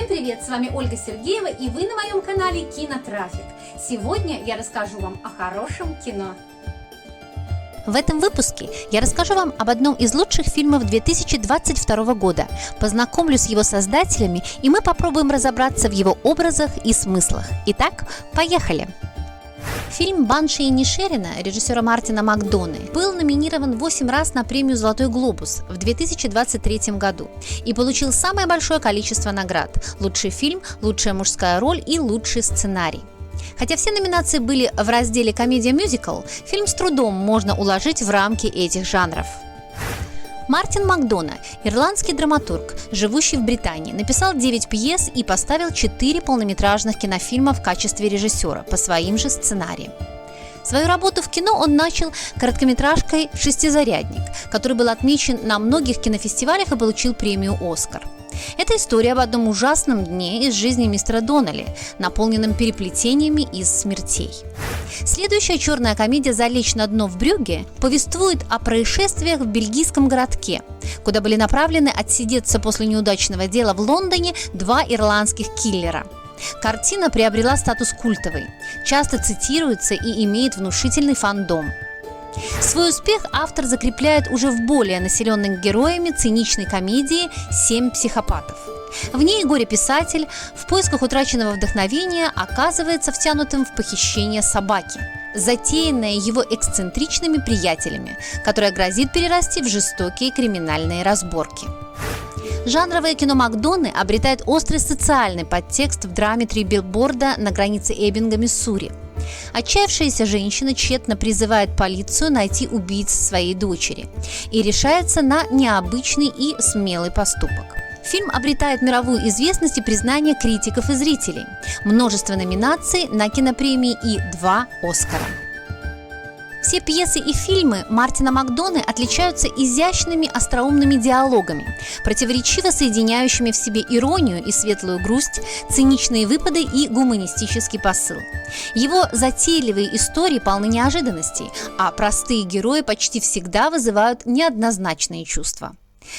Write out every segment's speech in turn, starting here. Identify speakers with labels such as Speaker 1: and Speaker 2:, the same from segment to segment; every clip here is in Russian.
Speaker 1: привет! С вами Ольга Сергеева, и вы на моем канале Кинотрафик. Сегодня я расскажу вам о хорошем кино.
Speaker 2: В этом выпуске я расскажу вам об одном из лучших фильмов 2022 года, познакомлю с его создателями, и мы попробуем разобраться в его образах и смыслах. Итак, поехали! Фильм «Банши Инишерина» режиссера Мартина Макдоны был номинирован 8 раз на премию «Золотой глобус» в 2023 году и получил самое большое количество наград – лучший фильм, лучшая мужская роль и лучший сценарий. Хотя все номинации были в разделе «Комедия-мюзикл», фильм с трудом можно уложить в рамки этих жанров. Мартин Макдона, ирландский драматург, живущий в Британии, написал 9 пьес и поставил 4 полнометражных кинофильма в качестве режиссера по своим же сценариям. Свою работу в кино он начал короткометражкой «Шестизарядник», который был отмечен на многих кинофестивалях и получил премию «Оскар». Это история об одном ужасном дне из жизни мистера Доннелли, наполненном переплетениями из смертей. Следующая черная комедия «Залечь на дно в Брюгге» повествует о происшествиях в бельгийском городке, куда были направлены отсидеться после неудачного дела в Лондоне 2 ирландских киллера. Картина приобрела статус культовой, часто цитируется и имеет внушительный фандом. Свой успех автор закрепляет уже в более населенной героями циничной комедии «Семь психопатов». В ней горе-писатель в поисках утраченного вдохновения оказывается втянутым в похищение собаки, затеянное его эксцентричными приятелями, которое грозит перерасти в жестокие криминальные разборки. Жанровое кино Макдоны обретает острый социальный подтекст в драме «Три билборда на границе Эббинга, Миссури». Отчаявшаяся женщина тщетно призывает полицию найти убийц своей дочери и решается на необычный и смелый поступок. Фильм обретает мировую известность и признание критиков и зрителей, множество номинаций на кинопремии и 2 Оскара. Все пьесы и фильмы Мартина Макдоны отличаются изящными остроумными диалогами, противоречиво соединяющими в себе иронию и светлую грусть, циничные выпады и гуманистический посыл. Его затейливые истории полны неожиданностей, а простые герои почти всегда вызывают неоднозначные чувства.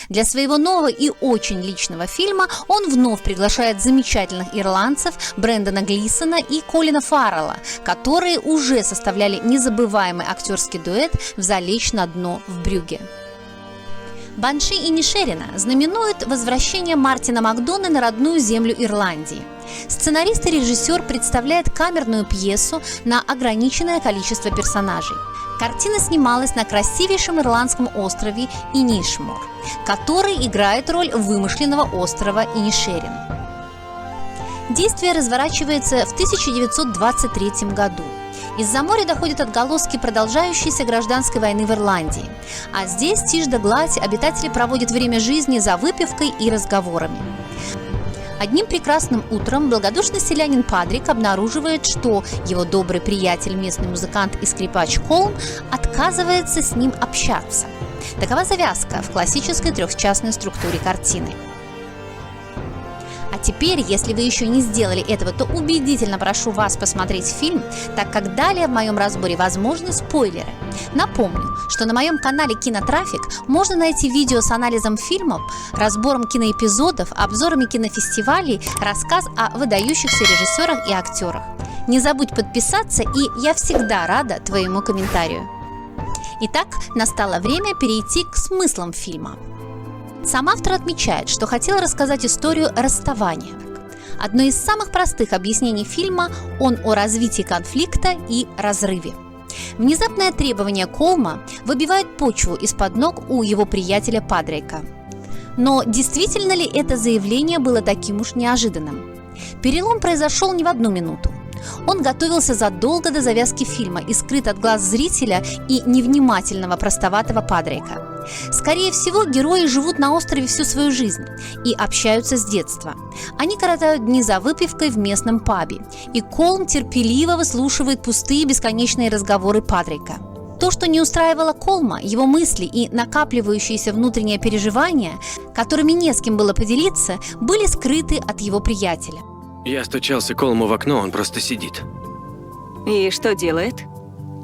Speaker 2: Для своего нового и очень личного фильма он вновь приглашает замечательных ирландцев Брэндона Глисона и Колина Фаррелла, которые уже составляли незабываемый актерский дуэт в «Залечь на дно в Брюгге». «Банши Инишерина» знаменует возвращение Мартина Макдоны на родную землю Ирландии. Сценарист и режиссер представляет камерную пьесу на ограниченное количество персонажей. Картина снималась на красивейшем ирландском острове Инишмур, который играет роль вымышленного острова Инишерин. Действие разворачивается в 1923 году. Из-за моря доходят отголоски продолжающейся гражданской войны в Ирландии, а здесь тишь да гладь, обитатели проводят время жизни за выпивкой и разговорами. Одним прекрасным утром благодушный селянин Падрик обнаруживает, что его добрый приятель, местный музыкант и скрипач Колм, отказывается с ним общаться. Такова завязка в классической трехчастной структуре картины. А теперь, если вы еще не сделали этого, то убедительно прошу вас посмотреть фильм, так как далее в моем разборе возможны спойлеры. Напомню, что на моем канале Кинотрафик можно найти видео с анализом фильмов, разбором киноэпизодов, обзорами кинофестивалей, рассказ о выдающихся режиссерах и актерах. Не забудь подписаться, и я всегда рада твоему комментарию. Итак, настало время перейти к смыслам фильма. Сам автор отмечает, что хотел рассказать историю расставания. Одно из самых простых объяснений фильма – он о развитии конфликта и разрыве. Внезапное требование Колма выбивает почву из-под ног у его приятеля Падрика. Но действительно ли это заявление было таким уж неожиданным? Перелом произошел не в одну минуту. Он готовился задолго до завязки фильма и скрыт от глаз зрителя и невнимательного простоватого Падрика. Скорее всего, герои живут на острове всю свою жизнь и общаются с детства. Они коротают дни за выпивкой в местном пабе, и Колм терпеливо выслушивает пустые бесконечные разговоры Падрика. То, что не устраивало Колма, его мысли и накапливающиеся внутренние переживания, которыми не с кем было поделиться, были скрыты от его приятеля.
Speaker 3: Я стучался Колму в окно, он просто сидит.
Speaker 4: И что делает?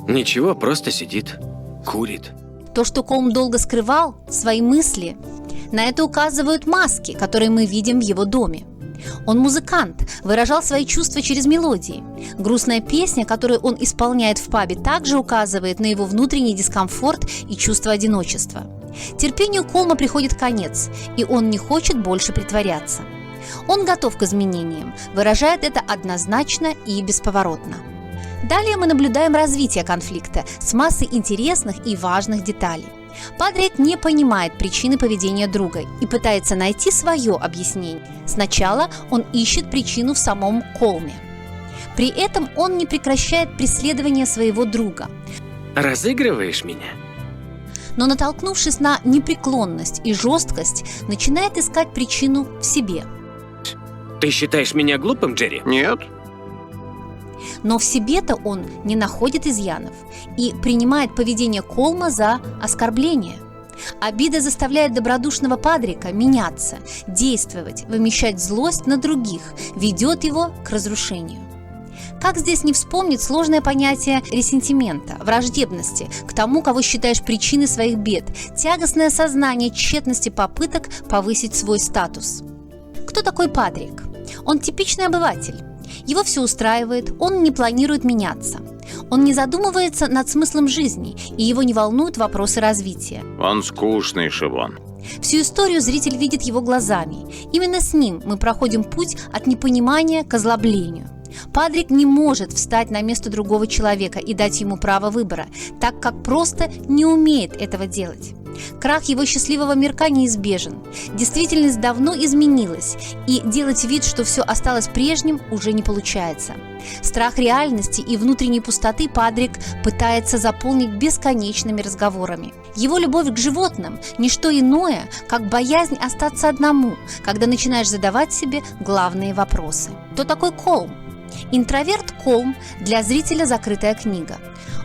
Speaker 3: Ничего, просто сидит, курит.
Speaker 2: То, что Колм долго скрывал, свои мысли, на это указывают маски, которые мы видим в его доме. Он музыкант, выражал свои чувства через мелодии. Грустная песня, которую он исполняет в пабе, также указывает на его внутренний дискомфорт и чувство одиночества. Терпению Колма приходит конец, и он не хочет больше притворяться. Он готов к изменениям, выражает это однозначно и бесповоротно. Далее мы наблюдаем развитие конфликта с массой интересных и важных деталей. Падрик не понимает причины поведения друга и пытается найти свое объяснение. Сначала он ищет причину в самом Колме. При этом он не прекращает преследование своего друга.
Speaker 3: Разыгрываешь меня?
Speaker 2: Но, натолкнувшись на непреклонность и жесткость, начинает искать причину в себе.
Speaker 3: Ты считаешь меня глупым, Джерри?
Speaker 5: Нет.
Speaker 2: Но в себе-то он не находит изъянов и принимает поведение Колма за оскорбление. Обида заставляет добродушного Падрика меняться, действовать, вымещать злость на других, ведет его к разрушению. Как здесь не вспомнить сложное понятие ресентимента, враждебности к тому, кого считаешь причиной своих бед, тягостное сознание тщетности попыток повысить свой статус. Кто такой Падрик? Он типичный обыватель. Его все устраивает, он не планирует меняться. Он не задумывается над смыслом жизни, и его не волнуют вопросы развития.
Speaker 5: Он скучный, Шивон.
Speaker 2: Всю историю зритель видит его глазами. Именно с ним мы проходим путь от непонимания к озлоблению. Падрик не может встать на место другого человека и дать ему право выбора, так как просто не умеет этого делать. Крах его счастливого мирка неизбежен. Действительность давно изменилась, и делать вид, что все осталось прежним, уже не получается. Страх реальности и внутренней пустоты Падрик пытается заполнить бесконечными разговорами. Его любовь к животным – не что иное, как боязнь остаться одному, когда начинаешь задавать себе главные вопросы. Кто такой Колм? Интроверт Колм для зрителя закрытая книга.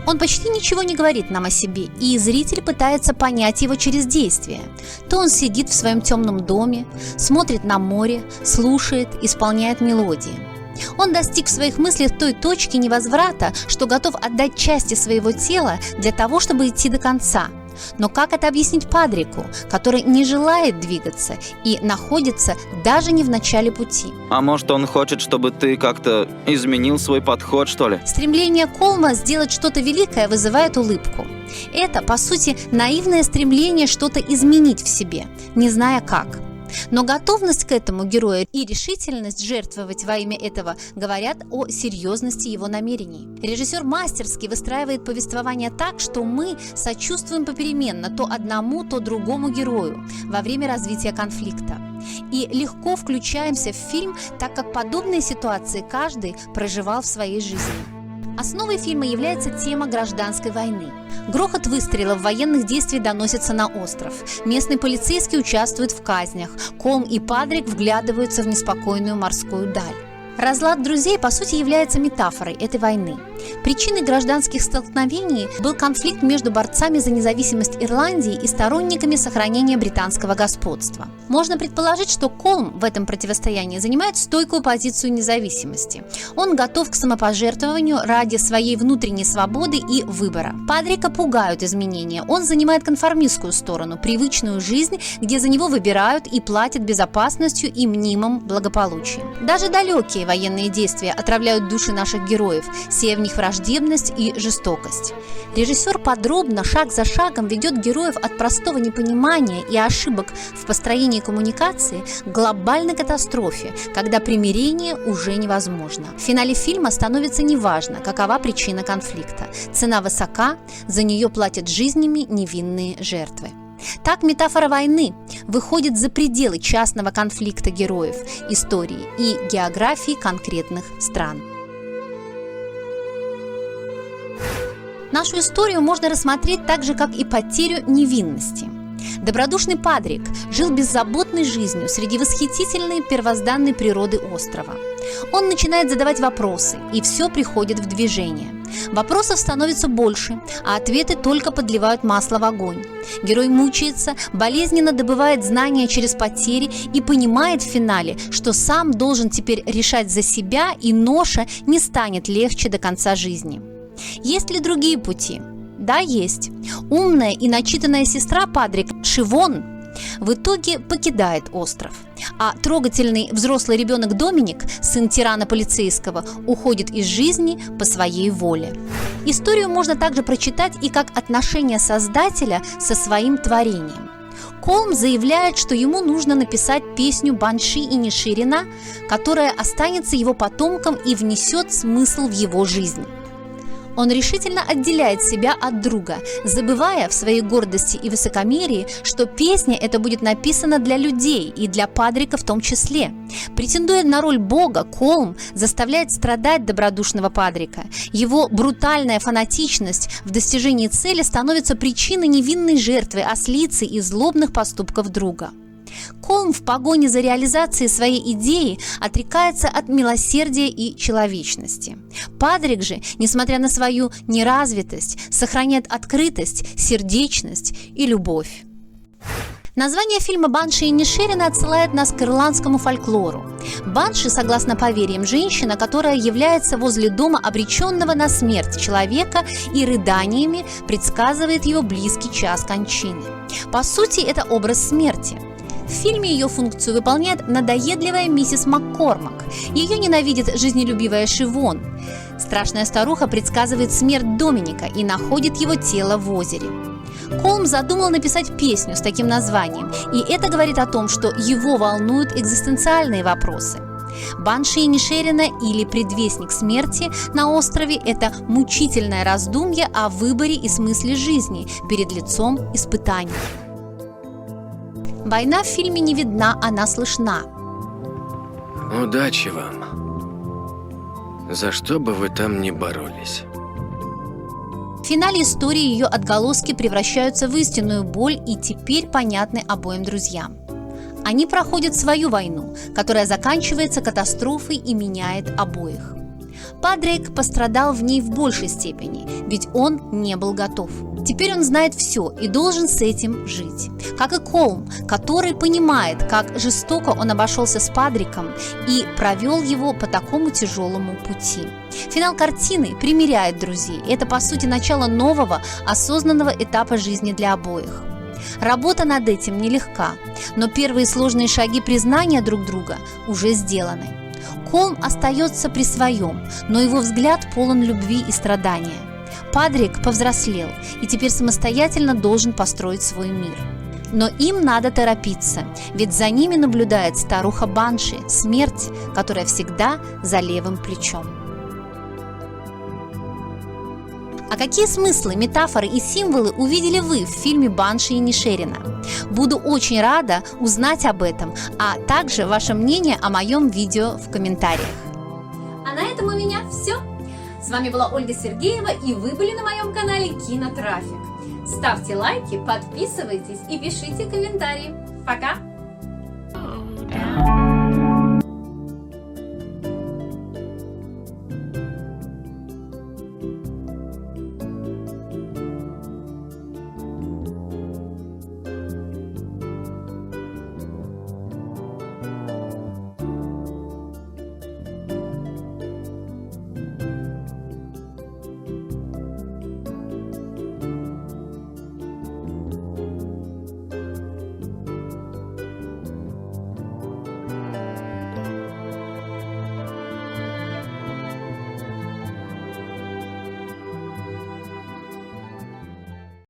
Speaker 2: Он почти ничего не говорит нам о себе, и зритель пытается понять его через действие. То он сидит в своем темном доме, смотрит на море, слушает, исполняет мелодии. Он достиг в своих мыслях той точки невозврата, что готов отдать части своего тела для того, чтобы идти до конца. Но как это объяснить Падрику, который не желает двигаться и находится даже не в начале пути?
Speaker 6: А может, он хочет, чтобы ты как-то изменил свой подход, что ли?
Speaker 2: Стремление Колма сделать что-то великое вызывает улыбку. Это, по сути, наивное стремление что-то изменить в себе, не зная как. Но готовность к этому героя и решительность жертвовать во имя этого говорят о серьезности его намерений. Режиссер мастерски выстраивает повествование так, что мы сочувствуем попеременно то одному, то другому герою во время развития конфликта. И легко включаемся в фильм, так как подобные ситуации каждый проживал в своей жизни. Основой фильма является тема гражданской войны. Грохот выстрелов военных действий доносится на остров. Местный полицейский участвует в казнях. Колм и Падрик вглядываются в неспокойную морскую даль. Разлад друзей, по сути, является метафорой этой войны. Причиной гражданских столкновений был конфликт между борцами за независимость Ирландии и сторонниками сохранения британского господства. Можно предположить, что Колм в этом противостоянии занимает стойкую позицию независимости. Он готов к самопожертвованию ради своей внутренней свободы и выбора. Падрика пугают изменения. Он занимает конформистскую сторону, привычную жизнь, где за него выбирают и платят безопасностью и мнимым благополучием. Даже далекие военные действия отравляют души наших героев, сея в них враждебность и жестокость. Режиссер подробно, шаг за шагом ведет героев от простого непонимания и ошибок в построении коммуникации к глобальной катастрофе, когда примирение уже невозможно. В финале фильма становится неважно, какова причина конфликта. Цена высока, за нее платят жизнями невинные жертвы. Так метафора войны выходит за пределы частного конфликта героев, истории и географии конкретных стран. Нашу историю можно рассмотреть так же, как и потерю невинности. Добродушный Падрик жил беззаботной жизнью среди восхитительной первозданной природы острова. Он начинает задавать вопросы, и все приходит в движение. Вопросов становится больше, а ответы только подливают масло в огонь. Герой мучается, болезненно добывает знания через потери и понимает в финале, что сам должен теперь решать за себя, и ноша не станет легче до конца жизни. Есть ли другие пути? Да, есть. Умная и начитанная сестра Падрика Шивон В итоге покидает остров. А трогательный взрослый ребенок Доминик, сын тирана полицейского, уходит из жизни по своей воле. Историю можно также прочитать и как отношение создателя со своим творением. Колм заявляет, что ему нужно написать песню Банши Иниширина, которая останется его потомкам и внесет смысл в его жизнь. Он решительно отделяет себя от друга, забывая в своей гордости и высокомерии, что песня эта будет написана для людей и для Падрика в том числе. Претендуя на роль бога, Колм заставляет страдать добродушного Падрика. Его брутальная фанатичность в достижении цели становится причиной невинной жертвы ослицы и злобных поступков друга. Колм в погоне за реализацией своей идеи отрекается от милосердия и человечности. Падрик же, несмотря на свою неразвитость, сохраняет открытость, сердечность и любовь. Название фильма «Банши Иниширина» отсылает нас к ирландскому фольклору. Банши, согласно поверьям, женщина, которая является возле дома обреченного на смерть человека и рыданиями предсказывает его близкий час кончины. По сути, это образ смерти. В фильме ее функцию выполняет надоедливая миссис Маккормак. Ее ненавидит жизнелюбивая Шивон. Страшная старуха предсказывает смерть Доминика и находит его тело в озере. Колм задумал написать песню с таким названием, и это говорит о том, что его волнуют экзистенциальные вопросы. Банши Иниширина или предвестник смерти на острове – это мучительное раздумье о выборе и смысле жизни перед лицом испытаний. Война в фильме не видна, она слышна.
Speaker 3: Удачи вам. За что бы вы там ни боролись.
Speaker 2: В финале истории ее отголоски превращаются в истинную боль и теперь понятны обоим друзьям. Они проходят свою войну, которая заканчивается катастрофой и меняет обоих. Падрик пострадал в ней в большей степени, ведь он не был готов. Теперь он знает все и должен с этим жить. Как и Колм, который понимает, как жестоко он обошелся с Падриком и провел его по такому тяжелому пути. Финал картины примиряет друзей. Это, по сути, начало нового, осознанного этапа жизни для обоих. Работа над этим нелегка, но первые сложные шаги признания друг друга уже сделаны. Колм остается при своем, но его взгляд полон любви и страдания. Падрик повзрослел и теперь самостоятельно должен построить свой мир. Но им надо торопиться, ведь за ними наблюдает старуха Банши, смерть, которая всегда за левым плечом. А какие смыслы, метафоры и символы увидели вы в фильме «Банши Иниширина»? Буду очень рада узнать об этом, а также ваше мнение о моем видео в комментариях.
Speaker 1: А на этом у меня все. С вами была Ольга Сергеева, и вы были на моем канале Кинотрафик. Ставьте лайки, подписывайтесь и пишите комментарии. Пока!